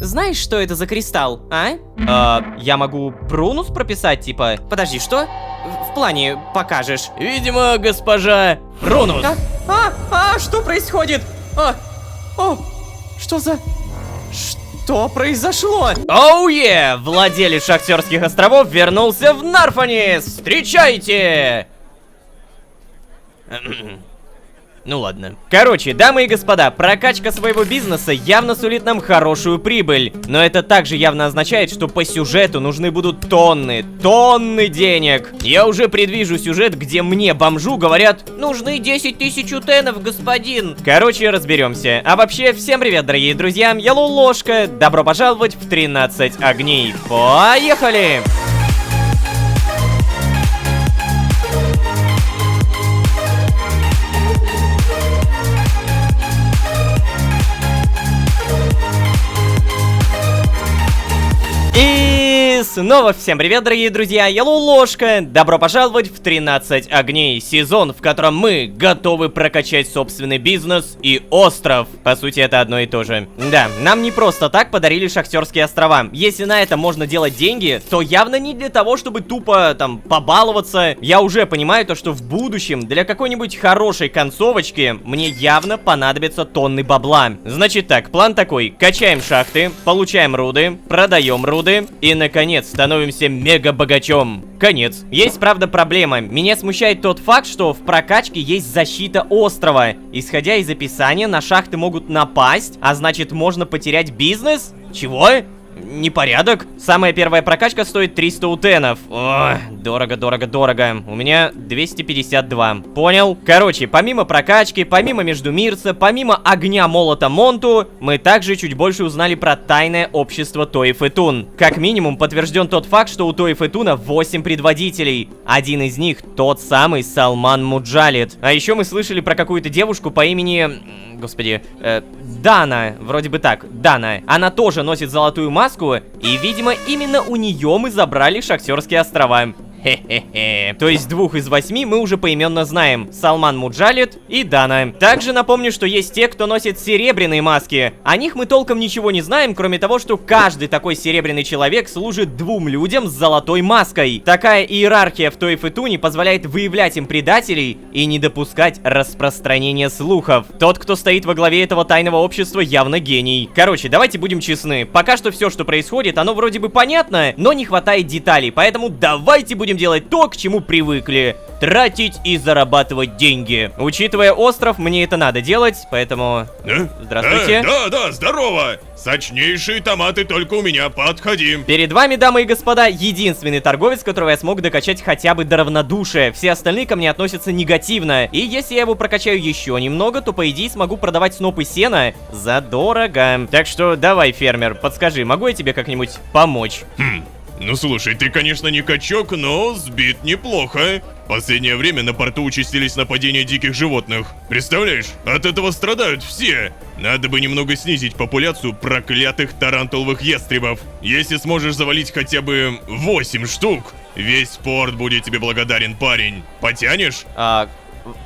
знаешь, что это за кристалл, а? Я могу прунус прописать, типа? Подожди, что? В плане покажешь. Видимо, госпожа Прунус. Что происходит? Что за... Что произошло? Оу е! Владелец Шахтерских островов вернулся в Нарфанис! Встречайте! Ну ладно. Короче, дамы и господа, прокачка своего бизнеса явно сулит нам хорошую прибыль. Но это также явно означает, что по сюжету нужны будут тонны денег. Я уже предвижу сюжет, где мне, бомжу, говорят: нужны 10 тысяч утенов, господин. Короче, разберемся. А вообще, всем привет, дорогие друзья, я Лолошка. Добро пожаловать в 13 огней. Поехали! И снова всем привет, дорогие друзья, я Лолошка. Добро пожаловать в 13 огней, сезон, в котором мы готовы прокачать собственный бизнес и остров. По сути, это одно и то же. Да, нам не просто так подарили Шахтерские острова. Если на это можно делать деньги, то явно не для того, чтобы тупо там побаловаться. Я уже понимаю то, что в будущем для какой-нибудь хорошей концовочки мне явно понадобятся тонны бабла. Значит так, план такой: качаем шахты, получаем руды, продаем руды и, наконец, становимся мега-богачом. Конец. Есть, правда, проблема. Меня смущает тот факт, что в прокачке есть защита острова. Исходя из описания, на шахты могут напасть, а значит, можно потерять бизнес? Чего? Непорядок. Самая первая прокачка стоит 300 утенов. Ох, дорого. У меня 252. Понял? Короче, помимо прокачки, помимо междумирца, помимо огня молота Монту, мы также чуть больше узнали про тайное общество Тоев и Тун. Как минимум подтвержден тот факт, что у Тоев и Туна 8 предводителей. Один из них тот самый Салман Муджалид. А еще мы слышали про какую-то девушку по имени... Господи, Дана, вроде бы так, Дана. Она тоже носит золотую маску, и, видимо, именно у нее мы забрали Шахтерские острова. Хе-хе-хе. То есть 2 из 8 мы уже поименно знаем: Салман Муджалид и Дана. Также напомню, что есть те, кто носит серебряные маски. О них мы толком ничего не знаем, кроме того, что каждый такой серебряный человек служит 2 людям с золотой маской. Такая иерархия в Тоев и Туне позволяет выявлять им предателей и не допускать распространения слухов. Тот, кто стоит во главе этого тайного общества, явно гений. Короче, давайте будем честны. Пока что все, что происходит, оно вроде бы понятно, но не хватает деталей. Поэтому давайте будем делать то, к чему привыкли: тратить и зарабатывать деньги. Учитывая остров, мне это надо делать, поэтому... Здравствуйте. Да, здорово! Сочнейшие томаты только у меня, подходи. Перед вами, дамы и господа, единственный торговец, которого я смог докачать хотя бы до равнодушия. Все остальные ко мне относятся негативно. И если я его прокачаю еще немного, то по идее смогу продавать снопы сена задорого. Так что давай, фермер, подскажи, могу я тебе как-нибудь помочь? Ну слушай, ты, конечно, не качок, но сбит неплохо. В последнее время на порту участились нападения диких животных. Представляешь, от этого страдают все. Надо бы немного снизить популяцию проклятых тарантуловых ястребов. Если сможешь завалить хотя бы 8 штук, весь порт будет тебе благодарен, парень. Потянешь?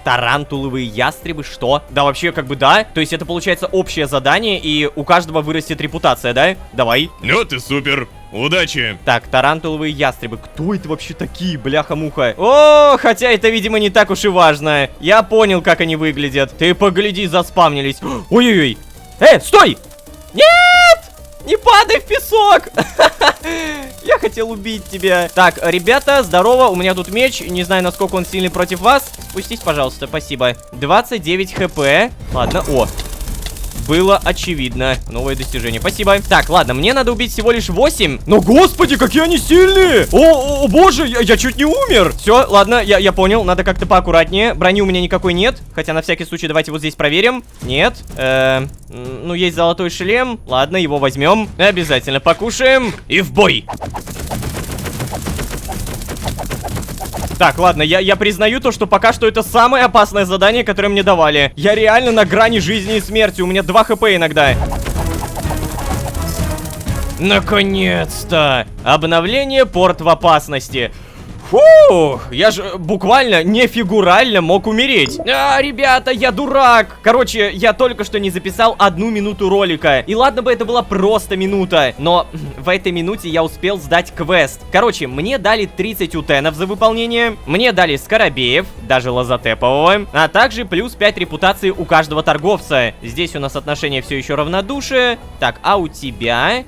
Тарантуловые ястребы, что? Да, вообще, как бы да. То есть это получается общее задание, и у каждого вырастет репутация, да? Давай. Ну ты супер. Удачи. Так, тарантуловые ястребы. Кто это вообще такие, бляха-муха? О, хотя это, видимо, не так уж и важно. Я понял, как они выглядят. Ты погляди, заспавнились. Ой-ой-ой. Стой! Нет! Не падай в песок! Я хотел убить тебя. Так, ребята, здорово, у меня тут меч. Не знаю, насколько он сильный против вас. Спустись, пожалуйста, спасибо. 29 хп. Ладно, было очевидно. Новое достижение, спасибо. Так, ладно, мне надо убить всего лишь 8. Но, господи, какие они сильные! О боже, я чуть не умер. Все, ладно, я понял, надо как-то поаккуратнее. Брони у меня никакой нет. Хотя, на всякий случай, давайте вот здесь проверим. Нет. Ну, есть золотой шлем. Ладно, его возьмем. Обязательно покушаем. И в бой! Так, ладно, я признаю то, что пока что это самое опасное задание, которое мне давали. Я реально на грани жизни и смерти. У меня 2 хп иногда. Наконец-то! Обновление: порт в опасности. Фух, я же буквально не фигурально мог умереть. Ребята, я дурак. Короче, я только что не записал 1 минуту ролика. И ладно бы это была просто минута, но в этой минуте я успел сдать квест. Короче, мне дали 30 утенов за выполнение, мне дали скоробеев, даже лазотепового, а также плюс 5 репутаций у каждого торговца. Здесь у нас отношение все еще равнодушие. Так, а у тебя...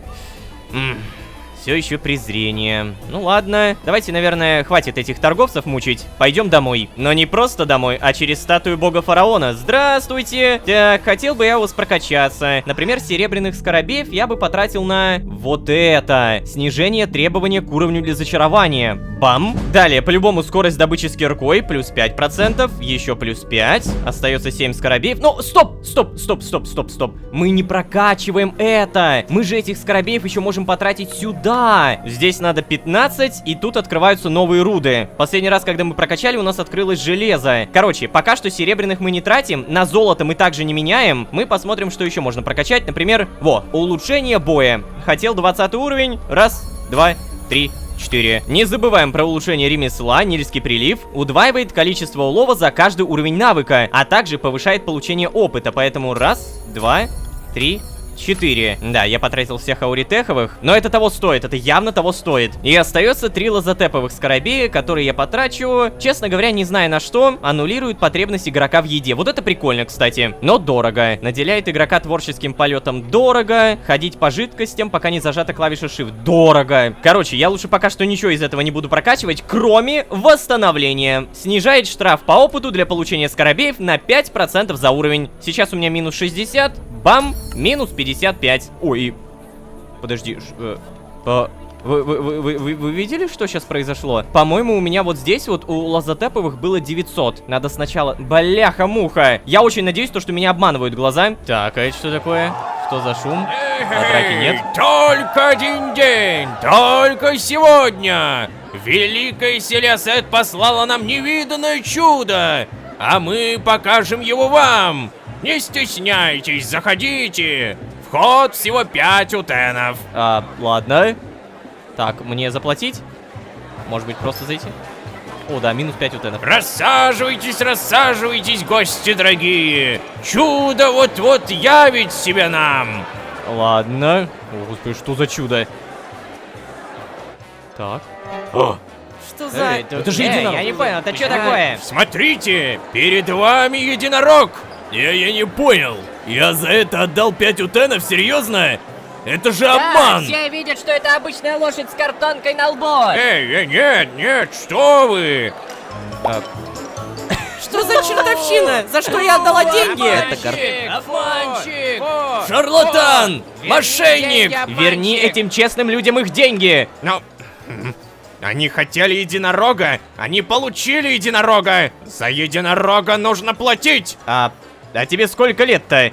Все еще презрение. Ну ладно, давайте, наверное, хватит этих торговцев мучить. Пойдем домой. Но не просто домой, а через статую бога фараона. Здравствуйте! Так, хотел бы я у вас прокачаться. Например, серебряных скоробеев я бы потратил на вот это. Снижение требования к уровню для зачарования. Бам! Далее, по-любому скорость добычи с киркой плюс 5%, еще плюс 5. Остается 7 скоробеев. Ну, стоп! Мы не прокачиваем это. Мы же этих скоробеев еще можем потратить сюда. Здесь надо 15, и тут открываются новые руды. Последний раз, когда мы прокачали, у нас открылось железо. Короче, пока что серебряных мы не тратим, на золото мы также не меняем. Мы посмотрим, что еще можно прокачать. Например, улучшение боя. Хотел 20 уровень. Раз, два, три, 4. Не забываем про улучшение ремесла. Нильский прилив удваивает количество улова за каждый уровень навыка, а также повышает получение опыта. Поэтому раз, два, три, 4. Да, я потратил всех ауритеховых, но это того стоит, это явно того стоит. И остается 3 лазотеповых скоробея, которые я потрачу, честно говоря, не зная на что, аннулируют потребность игрока в еде. Вот это прикольно, кстати, но дорого. Наделяет игрока творческим полетом дорого. Ходить по жидкостям, пока не зажата клавиша Shift, дорого. Короче, я лучше пока что ничего из этого не буду прокачивать, кроме восстановления. Снижает штраф по опыту для получения скоробеев на 5% за уровень. Сейчас у меня минус 60. Бам! Минус 55. Ой, подожди. Вы видели, что сейчас произошло? По-моему, у меня вот здесь вот у лазотеповых было 900. Надо сначала... Бляха-муха. Я очень надеюсь, что меня обманывают глаза. Так, а это что такое? Что за шум? А драки нет? Только один день, только сегодня Великая Селесет послала нам невиданное чудо, а мы покажем его вам. Не стесняйтесь, заходите. Вход всего 5 утенов. Ладно. Так, мне заплатить? Может быть, просто зайти? О, да, минус 5 утенов. Рассаживайтесь, рассаживайтесь, гости дорогие. Чудо вот-вот явит себя нам. Ладно. О, господи, что за чудо? Так. О, Что за... Это же единорог. Я не понял, это что такое? смотрите, перед вами единорог. Я не понял. Я за это отдал 5 утенов, серьезно? Это же обман! все видят, что это обычная лошадь с картонкой на лбу. Нет, что вы? Что за чертовщина? За что я отдала деньги? Обманщик! Шарлатан! Мошенник! Верни этим честным людям их деньги. Но... Они хотели единорога, они получили единорога. За единорога нужно платить. А тебе сколько лет-то?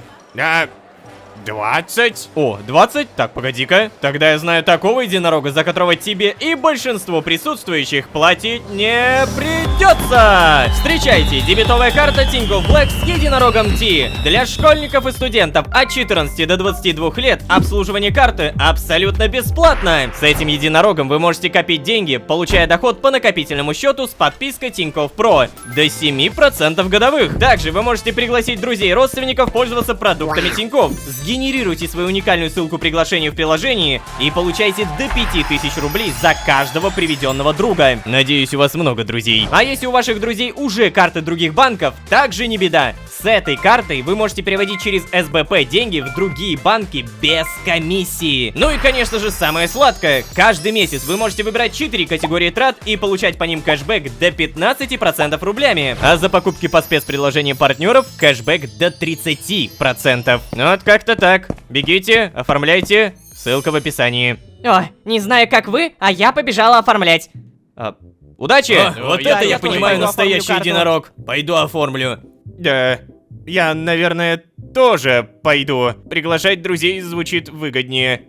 20. О, 20? Так, погоди-ка. Тогда я знаю такого единорога, за которого тебе и большинству присутствующих платить не придется. Встречайте, дебетовая карта Tinkoff Black с единорогом T. Для школьников и студентов от 14 до 22 лет обслуживание карты абсолютно бесплатно. С этим единорогом вы можете копить деньги, получая доход по накопительному счету с подпиской Tinkoff Pro до 7% годовых. Также вы можете пригласить друзей и родственников пользоваться продуктами Tinkoff. Генерируйте свою уникальную ссылку приглашения в приложении и получайте до 5000 рублей за каждого приведенного друга. Надеюсь, у вас много друзей. А если у ваших друзей уже карты других банков, также не беда. С этой картой вы можете переводить через СБП деньги в другие банки без комиссии. Ну и, конечно же, самое сладкое. Каждый месяц вы можете выбирать 4 категории трат и получать по ним кэшбэк до 15% рублями. А за покупки по спецприложениям партнеров кэшбэк до 30%. Вот как-то так. Бегите, оформляйте. Ссылка в описании. О, не знаю, как вы, а я побежала оформлять. Удачи! Вот я это я тоже понимаю пойду настоящий оформлю карту. единорог. Пойду оформлю. Да, я, наверное, тоже пойду. Приглашать друзей звучит выгоднее.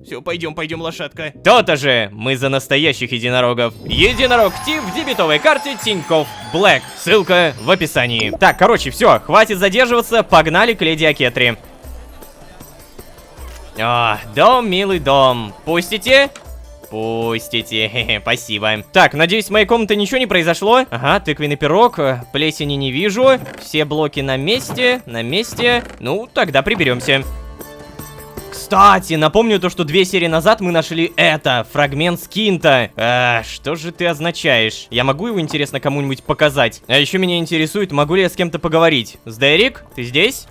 Все, пойдем, лошадка. То-то же, мы за настоящих единорогов. Единорог Ти в дебетовой карте Tinkoff Black. Ссылка в описании. Так, короче, все, хватит задерживаться, погнали к леди Акетри. Дом, милый дом. Пустите? Пустите, хе-хе, спасибо. Так, надеюсь, в моей комнате ничего не произошло. Ага, тыквенный пирог, плесени не вижу. Все блоки на месте, на месте. Ну, тогда приберемся. Кстати, напомню то, что 2 серии назад мы нашли это, фрагмент скинта. Что же ты означаешь? Я могу его, интересно, кому-нибудь показать? А еще меня интересует, могу ли я с кем-то поговорить. С Дерек? Ты здесь?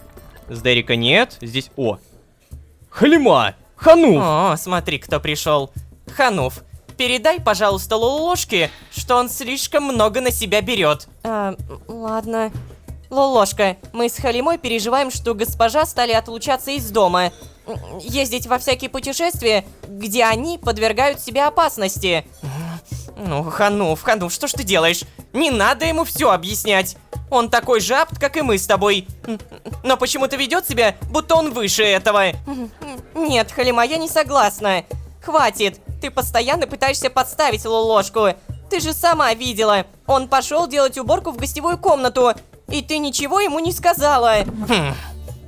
С Дерека нет. Здесь, о. Халима! Хануф! О, смотри, кто пришел. Хануф, передай, пожалуйста, Лолошке, что он слишком много на себя берет. Ладно. Лолошка, мы с Халимой переживаем, что госпожа стали отлучаться из дома. Ездить во всякие путешествия, где они подвергают себя опасности. Ну, Хануф, что ж ты делаешь? Не надо ему все объяснять. Он такой же апт, как и мы с тобой. Но почему-то ведет себя, будто он выше этого. Нет, Халима, я не согласна. Хватит. Ты постоянно пытаешься подставить Лолошку. Ты же сама видела. Он пошел делать уборку в гостевую комнату. И ты ничего ему не сказала.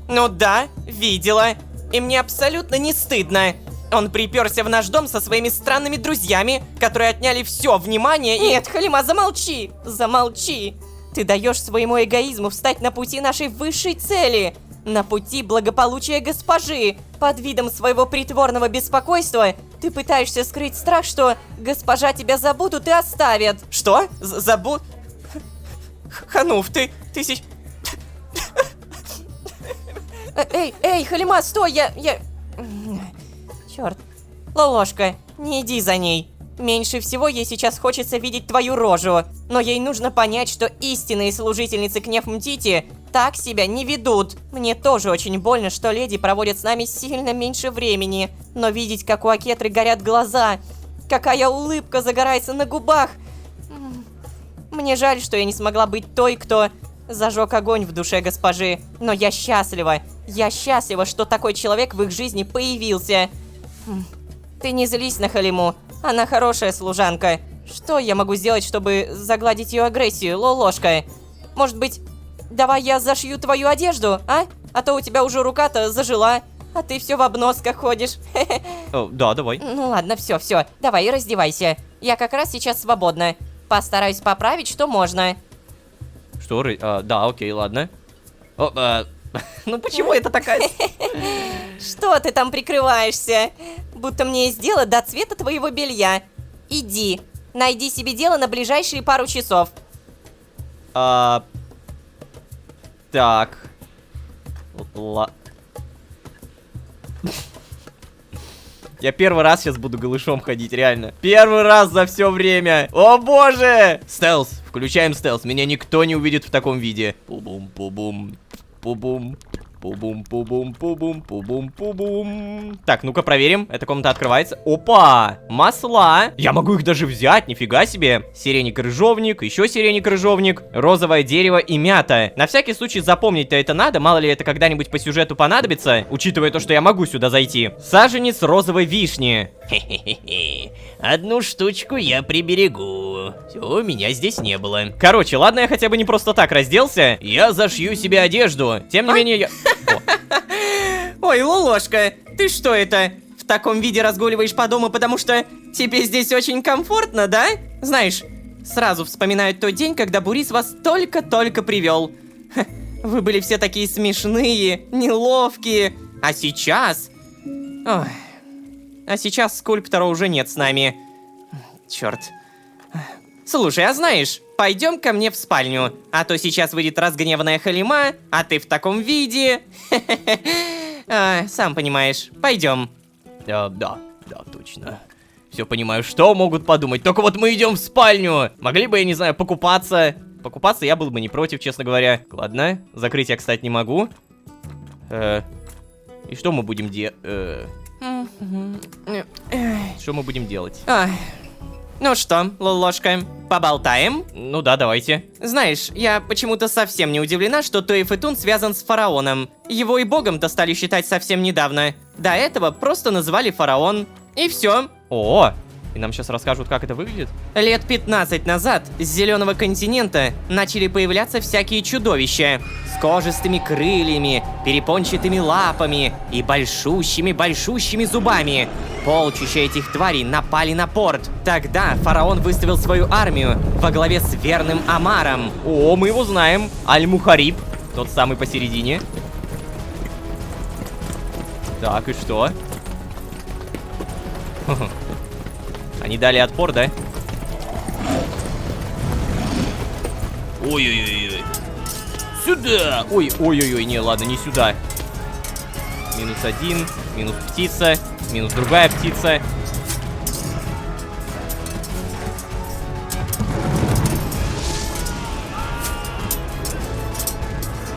Ну да, видела. И мне абсолютно не стыдно. Он приперся в наш дом со своими странными друзьями, которые отняли все внимание и... Нет, Халима, замолчи! Замолчи! Ты даешь своему эгоизму встать на пути нашей высшей цели. На пути благополучия госпожи. Под видом своего притворного беспокойства ты пытаешься скрыть страх, что госпожа тебя забудут и оставят. Что? Забудут? Хануф, ты сейчас... Эй, Халима, стой, я... Черт. Лолошка, не иди за ней. Меньше всего ей сейчас хочется видеть твою рожу. Но ей нужно понять, что истинные служительницы Кнефмтити так себя не ведут. Мне тоже очень больно, что леди проводят с нами сильно меньше времени. Но видеть, как у Акетры горят глаза, какая улыбка загорается на губах. Мне жаль, что я не смогла быть той, кто зажег огонь в душе госпожи. Но я счастлива. Я счастлива, что такой человек в их жизни появился. Ты не злись на Халиму. Она хорошая служанка. Что я могу сделать, чтобы загладить ее агрессию, Лолошка? Может быть, давай я зашью твою одежду, а? А то у тебя уже рука-то зажила, а ты все в обносках ходишь. Да, давай. Ну ладно, все, давай, раздевайся. Я как раз сейчас свободна. Постараюсь поправить, что можно. Что? Да, окей, ладно. Ну почему это такая... Что ты там прикрываешься? Будто мне есть дело до цвета твоего белья. Иди, найди себе дело на ближайшие пару часов. Так. Я первый раз сейчас буду голышом ходить, реально. Первый раз за все время. О боже! Стелс, включаем стелс. Меня никто не увидит в таком виде. Пу-бум-пу-бум. Пу-бум. Пу-бум, пу-бум, пу-бум, пу-бум. Так, ну-ка проверим. Эта комната открывается. Опа! Масла. Я могу их даже взять, нифига себе. Сиреник-рыжовник, еще сиреник-рыжовник, розовое дерево и мята. На всякий случай запомнить-то это надо, мало ли это когда-нибудь по сюжету понадобится, учитывая то, что я могу сюда зайти. Саженец розовой вишни. Хе-хе-хе. Одну штучку я приберегу. Все, меня здесь не было. Короче, ладно, я хотя бы не просто так разделся. Я зашью себе одежду. Тем не менее, я... Ой, Лолошка, ты что это? В таком виде разгуливаешь по дому, потому что тебе здесь очень комфортно, да? Знаешь, сразу вспоминаю тот день, когда Бурис вас только-только привел. Вы были все такие смешные, неловкие. А сейчас... Ой. А сейчас скульптора уже нет с нами. Черт. Слушай, а знаешь, пойдем ко мне в спальню, а то сейчас выйдет разгневанная Халима, а ты в таком виде. Сам понимаешь, пойдем. Да, точно. Все понимаю, что могут подумать. Только вот мы идем в спальню. Могли бы, я не знаю, покупаться. Покупаться я был бы не против, честно говоря. Ладно, закрыть я, кстати, не могу. И что мы будем делать? Что мы будем делать? Ну что, Лолошка, поболтаем? Ну да, давайте. Знаешь, я почему-то совсем не удивлена, что Туэфетун связан с фараоном. Его и богом-то стали считать совсем недавно. До этого просто называли фараон. И все. О, И нам сейчас расскажут, как это выглядит. Лет 15 назад с зеленого континента начали появляться всякие чудовища с кожистыми крыльями, перепончатыми лапами и большущими зубами. Полчища этих тварей напали на порт. Тогда фараон выставил свою армию во главе с верным Амаром. О, мы его знаем. Аль-Мухариб. Тот самый посередине. Так, и что? Они дали отпор, да? Ой-ой-ой. Сюда! Ой-ой-ой, не, ладно, не сюда. Минус один, минус птица, минус другая птица.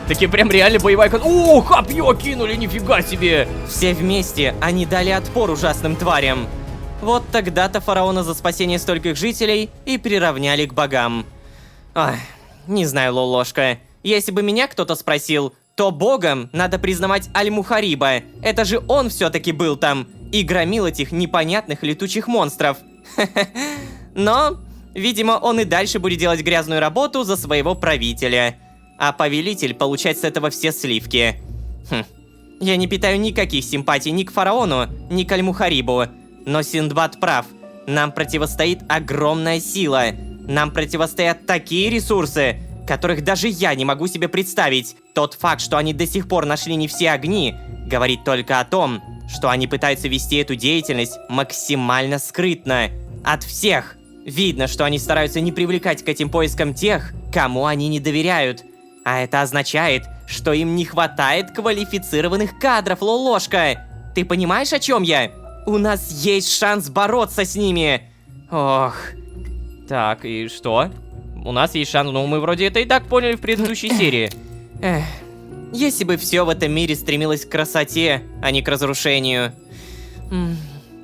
Такие прям реально боевая... О, копье кинули, нифига себе! Все вместе они дали отпор ужасным тварям. Вот тогда-то фараона за спасение стольких жителей и приравняли к богам. Ой, не знаю, Лолошка. Если бы меня кто-то спросил, то богом надо признавать Аль-Мухариба. Это же он все-таки был там и громил этих непонятных летучих монстров. Но, видимо, он и дальше будет делать грязную работу за своего правителя. А повелитель получать с этого все сливки. Я не питаю никаких симпатий ни к фараону, ни к Аль-Мухарибу. Но Синдбад прав. Нам противостоит огромная сила. Нам противостоят такие ресурсы, которых даже я не могу себе представить. Тот факт, что они до сих пор нашли не все огни, говорит только о том, что они пытаются вести эту деятельность максимально скрытно. От всех. Видно, что они стараются не привлекать к этим поискам тех, кому они не доверяют. А это означает, что им не хватает квалифицированных кадров, Лолошка. Ты понимаешь, о чем я? У нас есть шанс бороться с ними. Ох. Так, и что? У нас есть шанс, но мы вроде это и так поняли в предыдущей серии. Эх, если бы все в этом мире стремилось к красоте, а не к разрушению.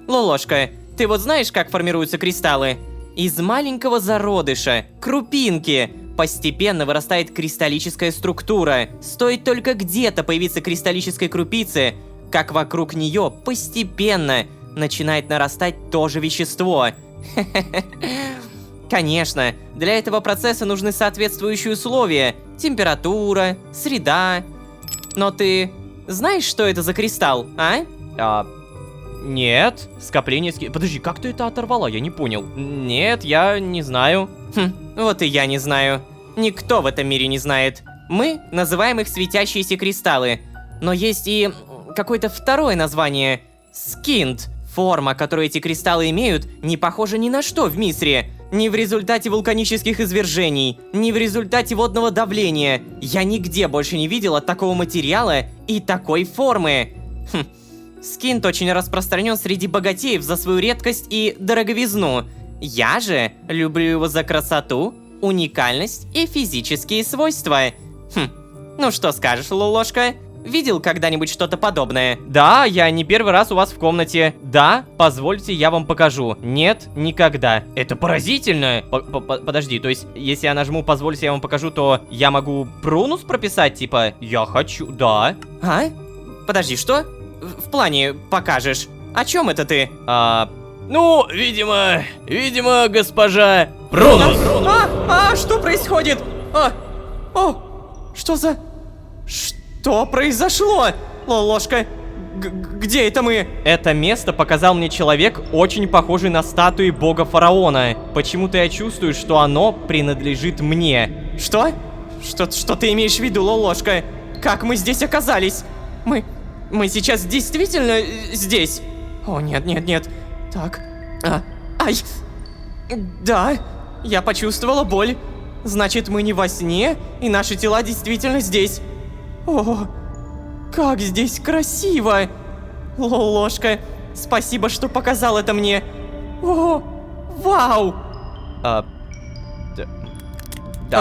Лолошка, ты вот знаешь, как формируются кристаллы? Из маленького зародыша, крупинки, постепенно вырастает кристаллическая структура. Стоит только где-то появиться кристаллической крупице, как вокруг нее постепенно начинает нарастать то же вещество. Конечно, для этого процесса нужны соответствующие условия. Температура, среда. Но ты знаешь, что это за кристалл, а? Нет. Скопление... Подожди, как ты это оторвала? Я не понял. Нет, я не знаю. Вот и я не знаю. Никто в этом мире не знает. Мы называем их светящиеся кристаллы. Но есть и какое-то второе название. Скинт. Форма, которую эти кристаллы имеют, не похожа ни на что в Мисре. Ни в результате вулканических извержений, ни в результате водного давления. Я нигде больше не видела такого материала и такой формы. Скинт очень распространен среди богатеев за свою редкость и дороговизну. Я же люблю его за красоту, уникальность и физические свойства. Ну что скажешь, Лолошка? Видел когда-нибудь что-то подобное? Да, я не первый раз у вас в комнате. Да, позвольте, я вам покажу. Нет, никогда. Это поразительно. Подожди, то есть, если я нажму «позвольте, я вам покажу», то я могу Прунус прописать, типа «я хочу», да. А? Подожди, что? В плане покажешь. О чем это ты? Ну, видимо, госпожа Прунус. Что происходит? Что за... Что произошло? Лолошка, где это мы? Это место показал мне человек, очень похожий на статуи бога фараона. Почему-то я чувствую, что оно принадлежит мне. Что? Что ты имеешь в виду, Лолошка? Как мы здесь оказались? Мы сейчас действительно здесь? О, нет. Так. Ай. Да, я почувствовала боль. Значит, мы не во сне, и наши тела действительно здесь. О, как здесь красиво! Лолошка, спасибо, что показал это мне. О, вау! Да,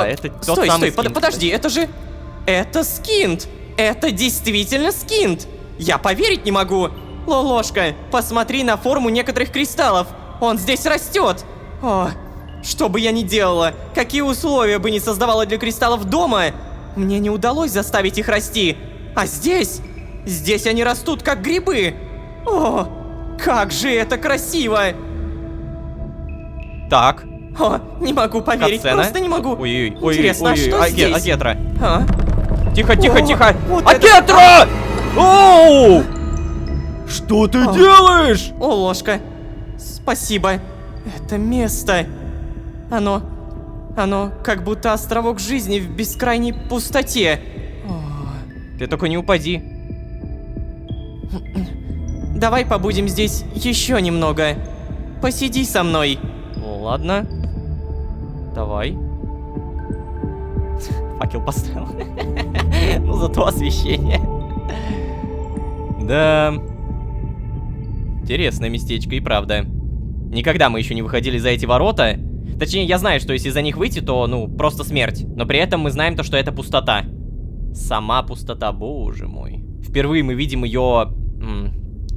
это тот самый Скинт. Подожди, это же... Это Скинт! Это действительно Скинт! Я поверить не могу! Лолошка, посмотри на форму некоторых кристаллов! Он здесь растет! О, что бы я ни делала, какие условия бы ни создавала для кристаллов дома, мне не удалось заставить их расти. А здесь они растут как грибы. О, как же это красиво! Так. О, не могу поверить, Катсцена. просто не могу. Ой-ой-ой. Интересно, а что здесь? Акетра. А? Тихо, тихо, О, тихо. вот это Акетра! Оу! Что ты О. делаешь? О, ложка. Спасибо. Это место. Оно как будто островок жизни в бескрайней пустоте. Ты только не упади. Давай побудем здесь еще немного. Посиди со мной. Ладно. Давай. Факел поставил. Ну, зато освещение. Да. Интересное местечко и правда. Никогда мы еще не выходили за эти ворота. Точнее, я знаю, что если за них выйти, то, ну, просто смерть. Но при этом мы знаем то, что это пустота. Сама пустота, боже мой. Впервые мы видим ее,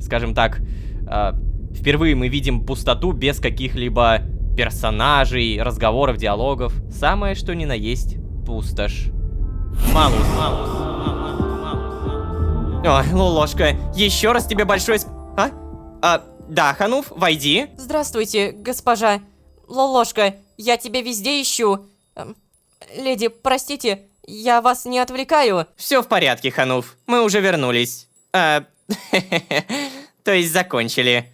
скажем так, впервые мы видим пустоту без каких-либо персонажей, разговоров, диалогов. Самое что ни на есть пустошь. Малус. О, Лолошка, еще раз тебе большое да, Хануф, войди. Здравствуйте, госпожа. Лолошка, я тебя везде ищу. Леди, простите, я вас не отвлекаю. Все в порядке, Хануф, мы уже вернулись. То есть закончили.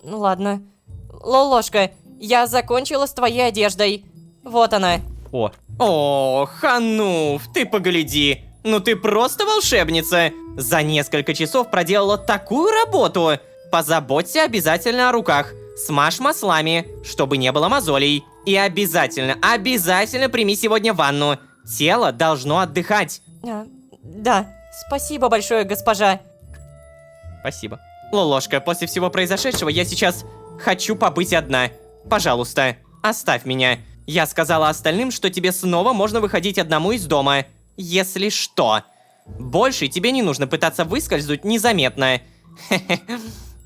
Ладно. Лолошка, я закончила с твоей одеждой. Вот она. О, Хануф, ты погляди. Ну ты просто волшебница. За несколько часов проделала такую работу. Позаботься обязательно о руках. Смажь маслами, чтобы не было мозолей. И обязательно прими сегодня ванну. Тело должно отдыхать. Да, спасибо большое, госпожа. Спасибо. Лолошка, после всего произошедшего я сейчас хочу побыть одна. Пожалуйста, оставь меня. Я сказала остальным, что тебе снова можно выходить одному из дома. Если что. Больше тебе не нужно пытаться выскользнуть незаметно.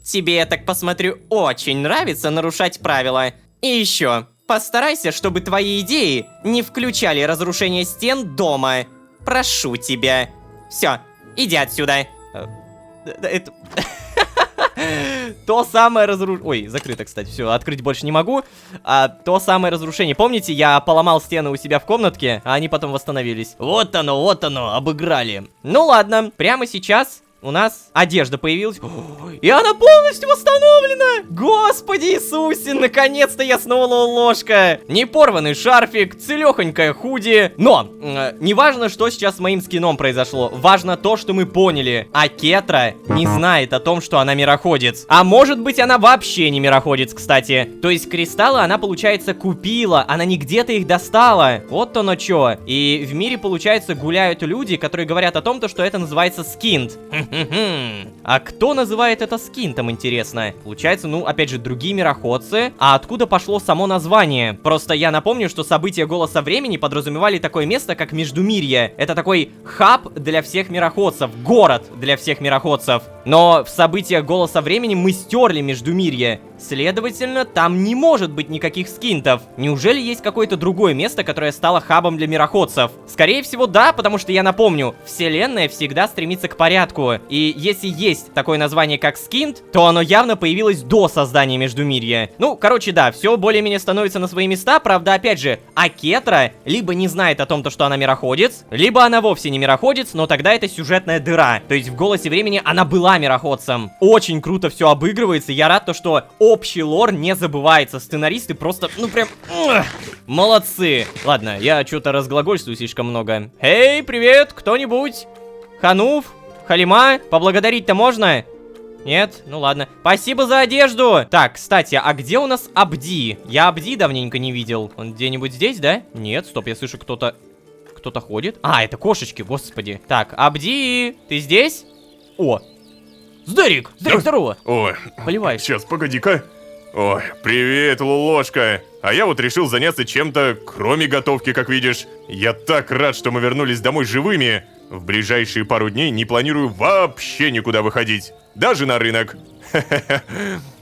Тебе, я так посмотрю, очень нравится нарушать правила. И еще, постарайся, чтобы твои идеи не включали разрушение стен дома. Прошу тебя. Все, иди отсюда. Это... То самое разрушение... Ой, закрыто, кстати, все, открыть больше не могу. То самое разрушение. Помните, я поломал стены у себя в комнатке, а они потом восстановились. Вот оно, обыграли. Ну ладно, прямо сейчас у нас одежда появилась. И она полностью восстановлена! Господи Иисусе, наконец-то я снова Лолошка! Не порванный шарфик, целехонькая худи. Но, не важно, что сейчас с моим скином произошло. Важно то, что мы поняли. Акетра не знает о том, что она мироходец. А может быть, она вообще не мироходец, кстати. То есть кристаллы она, получается, купила. Она не где-то их достала. Вот оно чё. И в мире, получается, гуляют люди, которые говорят о том, что это называется скинт. А кто называет это скинтом, интересно? Получается, ну, опять же, другие мироходцы. А откуда пошло само название? Просто я напомню, что события Голоса Времени подразумевали такое место, как Междумирье. Это такой хаб для всех мироходцев, город для всех мироходцев. Но в событиях Голоса Времени мы стерли Междумирье. Следовательно, там не может быть никаких скинтов. Неужели есть какое-то другое место, которое стало хабом для мироходцев? Скорее всего, да, потому что я напомню, вселенная всегда стремится к порядку. И если есть такое название, как скинт, то оно явно появилось до создания Междумирья. Ну, короче, да, все более-менее становится на свои места. Правда, опять же, Акетра либо не знает о том, что она мироходец, либо она вовсе не мироходец, но тогда это сюжетная дыра. То есть в Голосе Времени она была мироходцем. Очень круто все обыгрывается. Я рад, что общий лор не забывается. Сценаристы просто, ну прям, молодцы. Ладно, я что-то разглагольствую слишком много. Эй, привет, кто-нибудь? Хануф? Халима? Поблагодарить-то можно? Нет? Ну ладно. Спасибо за одежду! Так, кстати, а где у нас Абди? Я Абди давненько не видел. Он где-нибудь здесь, да? Нет, стоп, я слышу, кто-то ходит. А, это кошечки, господи. Так, Абди, ты здесь? О! Здарик! Здарик, здорово! Ой, Поливаешь. сейчас, погоди-ка. Ой, привет, Лолошка. А я вот решил заняться чем-то, кроме готовки, как видишь. Я так рад, что мы вернулись домой живыми. В ближайшие пару дней не планирую вообще никуда выходить. Даже на рынок.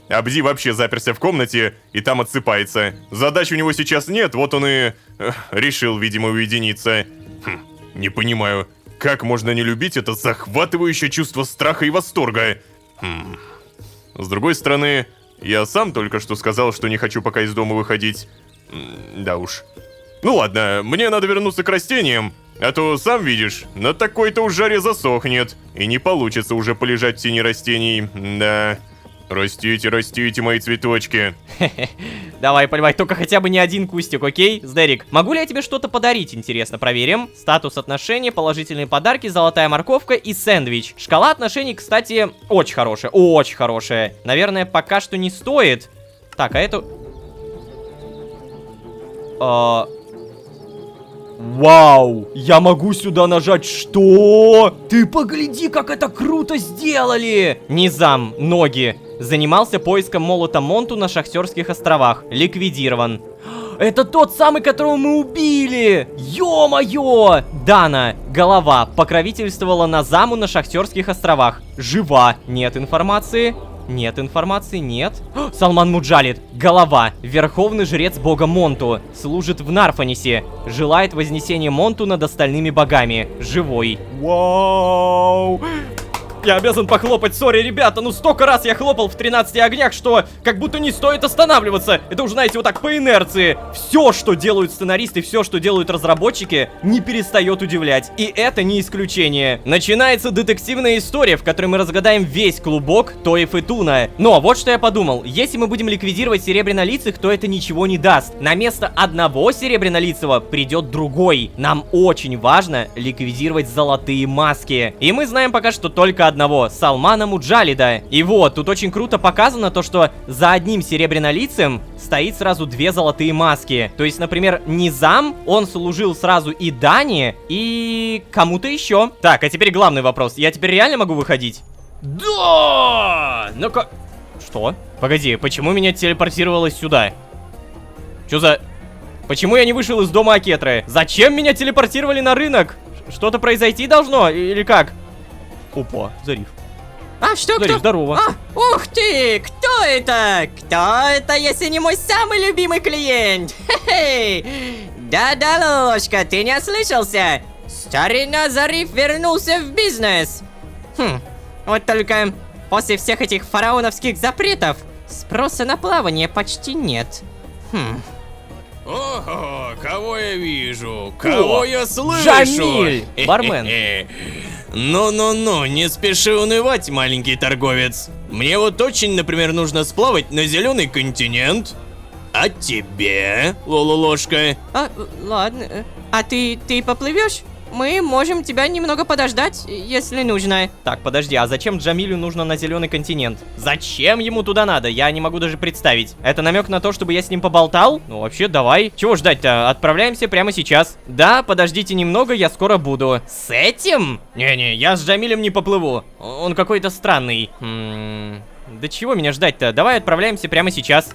Абди вообще заперся в комнате и там отсыпается. Задач у него сейчас нет, вот он и решил, видимо, уединиться. Не понимаю, как можно не любить это захватывающее чувство страха и восторга? С другой стороны, я сам только что сказал, что не хочу пока из дома выходить. Да уж. Ну ладно, мне надо вернуться к растениям, а то, сам видишь, на такой-то уж жаре засохнет, и не получится уже полежать в тени растений, да. Растите, растите, мои цветочки. Давай, поливай, только хотя бы не один кустик, окей? Сдерик, могу ли я тебе что-то подарить, интересно, проверим. Статус отношений, положительные подарки, золотая морковка и сэндвич. Шкала отношений, кстати, очень хорошая, очень хорошая. Наверное, пока что не стоит. Так, а это... Вау! Я могу сюда нажать что? Ты погляди, как это круто сделали! Низам, ноги. Занимался поиском молота Монту на Шахтерских островах. Ликвидирован. Это тот самый, которого мы убили! Ё-моё! Дана, голова, покровительствовала Назаму на Шахтерских островах. Жива. Нет информации. Нет информации, нет. Салман Муджалид. Голова. Верховный жрец бога Монту. Служит в Нарфанисе. Желает вознесения Монту над остальными богами. Живой. Вау! Я обязан похлопать, сори, ребята, ну столько раз я хлопал в 13 огнях, что как будто не стоит останавливаться. Это уже, знаете, вот так по инерции. Все, что делают сценаристы, все, что делают разработчики, не перестает удивлять. И это не исключение. Начинается детективная история, в которой мы разгадаем весь клубок Тоев и Туна. Но вот что я подумал. Если мы будем ликвидировать серебрянолицых, то это ничего не даст. На место одного серебрянолицего придет другой. Нам очень важно ликвидировать золотые маски. И мы знаем пока что только одного, Салмана Муджалида. И вот, тут очень круто показано то, что за одним серебрянолицем стоит сразу две золотые маски. То есть, например, Низам, он служил сразу и Дане, и кому-то еще. Так, а теперь главный вопрос. Я теперь реально могу выходить? Да! Ну-ка... Что? Погоди, почему меня телепортировалось сюда? Чё за... Почему я не вышел из дома Акетры? Зачем меня телепортировали на рынок? Что-то произойти должно? Или как? Опа, Зариф. А, что, Зариф, кто? здорово. А, ух ты, кто это? Кто это, если не мой самый любимый клиент? Хе-хей. Да-да, Лолошка, ты не ослышался? Старина Зариф вернулся в бизнес. Вот только после всех этих фараоновских запретов спроса на плавание почти нет. Ого, кого я вижу? Кого я слышу? Джамиль, бармен. Ну-ну-ну, не спеши унывать, маленький торговец. Мне вот очень, например, нужно сплавать на зеленый континент. А тебе, Лололошка? А, ладно. А ты поплывешь? Мы можем тебя немного подождать, если нужно. Так, подожди, а зачем Джамилю нужно на зеленый континент? Зачем ему туда надо? Я не могу даже представить. Это намек на то, чтобы я с ним поболтал? Ну, вообще, давай. Чего ждать-то? Отправляемся прямо сейчас. Да, подождите немного, я скоро буду. С этим? Не-не, я с Джамилем не поплыву. Он какой-то странный. Да чего меня ждать-то? Давай отправляемся прямо сейчас.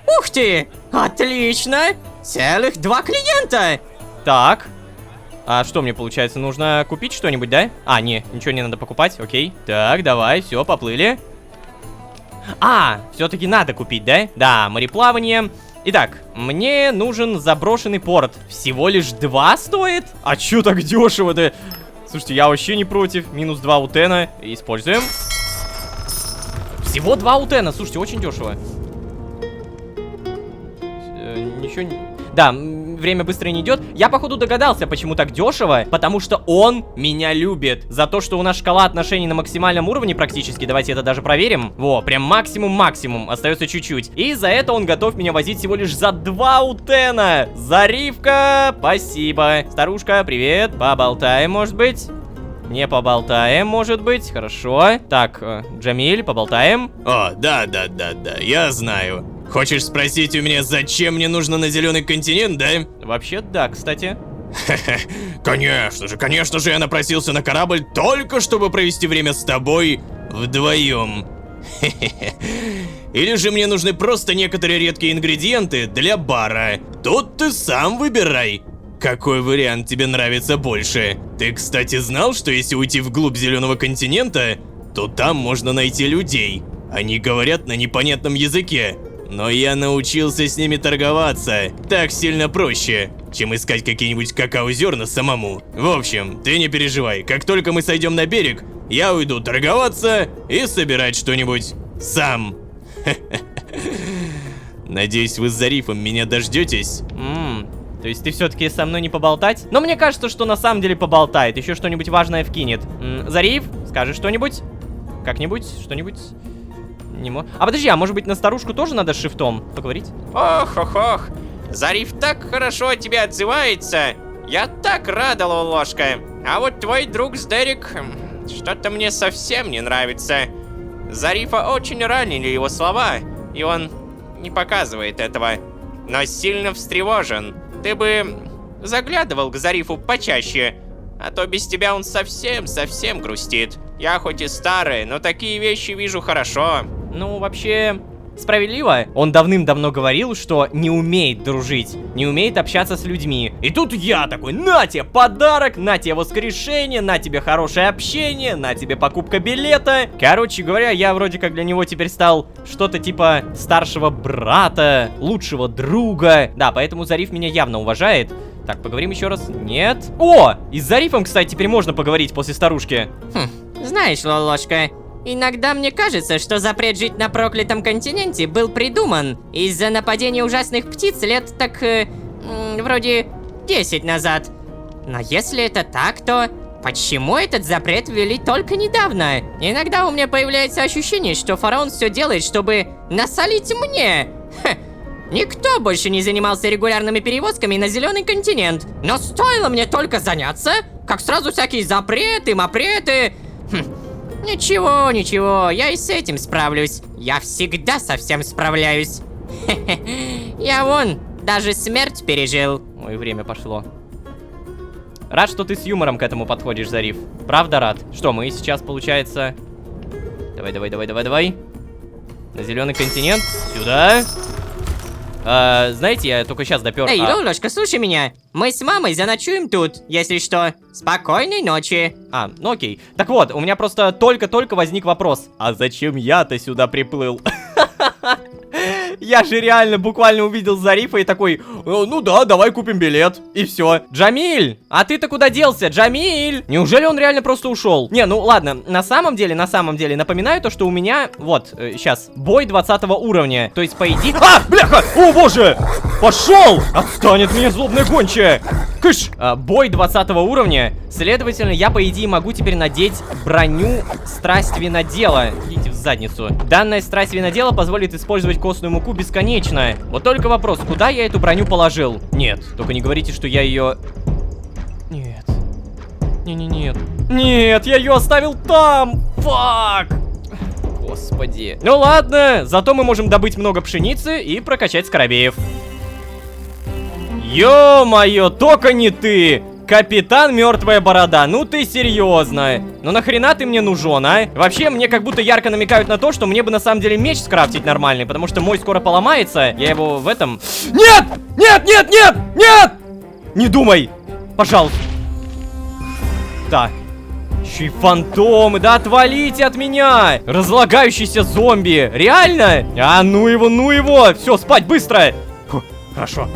Ух ты! Отлично! Целых 2 клиента! Так. А что мне получается? Нужно купить что-нибудь, да? А, не, ничего не надо покупать, окей. Так, давай, все, поплыли. А, все-таки надо купить, да? Да, мореплавание. Итак, мне нужен заброшенный порт. Всего лишь 2 стоит? А чё так дешево-то? Слушайте, я вообще не против. Минус 2 утена. Используем. Всего 2 утена, слушайте, очень дешево. Ничего не... Да, время быстро не идет. Я, походу, догадался, почему так дешево. Потому что он меня любит. За то, что у нас шкала отношений на максимальном уровне практически. Давайте это даже проверим. Во, прям максимум-максимум. Остается чуть-чуть. И за это он готов меня возить всего лишь за 2 утена. Заривка, спасибо. Старушка, привет. Поболтаем, может быть? Не поболтаем, может быть. Хорошо. Так, Джамиль, поболтаем. О, да, я знаю. Хочешь спросить у меня, зачем мне нужно на зеленый континент, да? Вообще, да, кстати. Конечно же, я напросился на корабль только чтобы провести время с тобой вдвоем. Или же мне нужны просто некоторые редкие ингредиенты для бара. Тут ты сам выбирай. Какой вариант тебе нравится больше? Ты, кстати, знал, что если уйти вглубь зеленого континента, то там можно найти людей. Они говорят на непонятном языке. Но я научился с ними торговаться. Так сильно проще, чем искать какие-нибудь какао-зерна самому. В общем, ты не переживай. Как только мы сойдем на берег, я уйду торговаться и собирать что-нибудь. Сам. Надеюсь, вы с Зарифом меня дождетесь? То есть ты все-таки со мной не поболтать? Но мне кажется, что на самом деле поболтает. Еще что-нибудь важное вкинет. Зариф, скажи что-нибудь? Как-нибудь? Что-нибудь? А подожди, а может быть на старушку тоже надо с шифтом поговорить? Ох-ох-ох. Зариф так хорошо о тебе отзывается. Я так рада, Лолошка. А вот твой друг с Дерек... Что-то мне совсем не нравится. Зарифа очень ранили его слова, и он не показывает этого. Но сильно встревожен. Ты бы заглядывал к Зарифу почаще, а то без тебя он совсем грустит. Я хоть и старый, но такие вещи вижу хорошо. Ну, вообще, справедливо. Он давным-давно говорил, что не умеет дружить, не умеет общаться с людьми. И тут я такой: на тебе подарок, на тебе воскрешение, на тебе хорошее общение, на тебе покупка билета. Короче говоря, я вроде как для него теперь стал что-то типа старшего брата, лучшего друга. Да, поэтому Зариф меня явно уважает. Так, поговорим еще раз. Нет. О! И с Зарифом, кстати, теперь можно поговорить после старушки. Знаешь, Лолошка, иногда мне кажется, что запрет жить на проклятом континенте был придуман из-за нападения ужасных птиц лет так, вроде 10 назад. Но если это так, то почему этот запрет ввели только недавно? Иногда у меня появляется ощущение, что фараон все делает, чтобы насолить мне. Никто больше не занимался регулярными перевозками на Зеленый континент. Но стоило мне только заняться, как сразу всякие запреты, мапреты... Ничего, я и с этим справлюсь. Я всегда со всем справляюсь. Я вон, даже смерть пережил. Ой, время пошло. Рад, что ты с юмором к этому подходишь, Зариф. Правда рад. Что, мы сейчас, получается... Давай. На Зеленый континент. Сюда. Знаете, я только сейчас допер. Эй, Лолошка, слушай меня. Мы с мамой заночуем тут, если что. Спокойной ночи. Ну окей. Так вот, у меня просто только-только возник вопрос. А зачем я-то сюда приплыл? Я же реально буквально увидел Зарифа и такой: ну да, давай купим билет. И все. Джамиль! А ты-то куда делся, Джамиль? Неужели он реально просто ушел? Не, ну ладно, на самом деле, напоминаю то, что у меня, вот, сейчас, бой 20 уровня. То есть, по идее... Бляха! О, боже! Пошел! Отстань от меня, злобная гончая! Кыш! Бой 20 уровня. Следовательно, я, по идее, могу теперь надеть броню страсть винодела. Идите в задницу. Данная страсть винодела позволит использовать костную муку бесконечно. Вот только вопрос, куда я эту броню положил? Нет, только не говорите, что я ее... Нет. Нет, я ее оставил там! Фак! Господи. Ну ладно, зато мы можем добыть много пшеницы и прокачать скоробеев. Ё-моё, только не ты! Капитан Мертвая Борода, ну ты серьезно? Ну нахрена ты мне нужен, а? Вообще, мне как будто ярко намекают на то, что мне бы на самом деле меч скрафтить нормальный, потому что мой скоро поломается. Я его в этом... Нет! Не думай! Пожалуйста. Да. Еще и фантомы, да отвалите от меня! Разлагающийся зомби, реально? Ну его! Все, спать быстро! Фу, хорошо.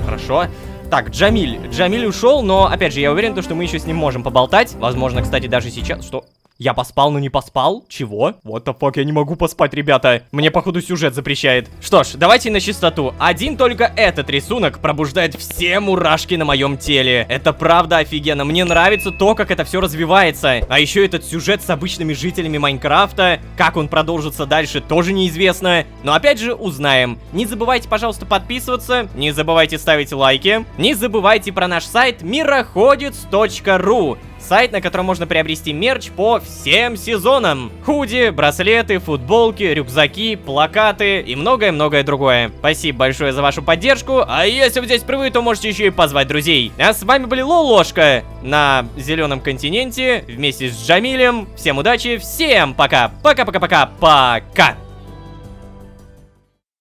Так, Джамиль ушел, но, опять же, я уверен, что мы еще с ним можем поболтать. Возможно, кстати, даже сейчас... Что? Я поспал, но не поспал? Чего? What the fuck, я не могу поспать, ребята. Мне, походу, сюжет запрещает. Что ж, давайте на чистоту. Один только этот рисунок пробуждает все мурашки на моем теле. Это правда офигенно. Мне нравится то, как это все развивается. А еще этот сюжет с обычными жителями Майнкрафта. Как он продолжится дальше, тоже неизвестно. Но опять же, узнаем. Не забывайте, пожалуйста, подписываться. Не забывайте ставить лайки. Не забывайте про наш сайт мироходец.ру. Сайт, на котором можно приобрести мерч по всем сезонам. Худи, браслеты, футболки, рюкзаки, плакаты и многое-многое другое. Спасибо большое за вашу поддержку. А если вы здесь впервые, то можете еще и позвать друзей. А с вами были Лолошка на Зеленом континенте вместе с Джамилем. Всем удачи, всем пока. Пока-пока-пока-пока.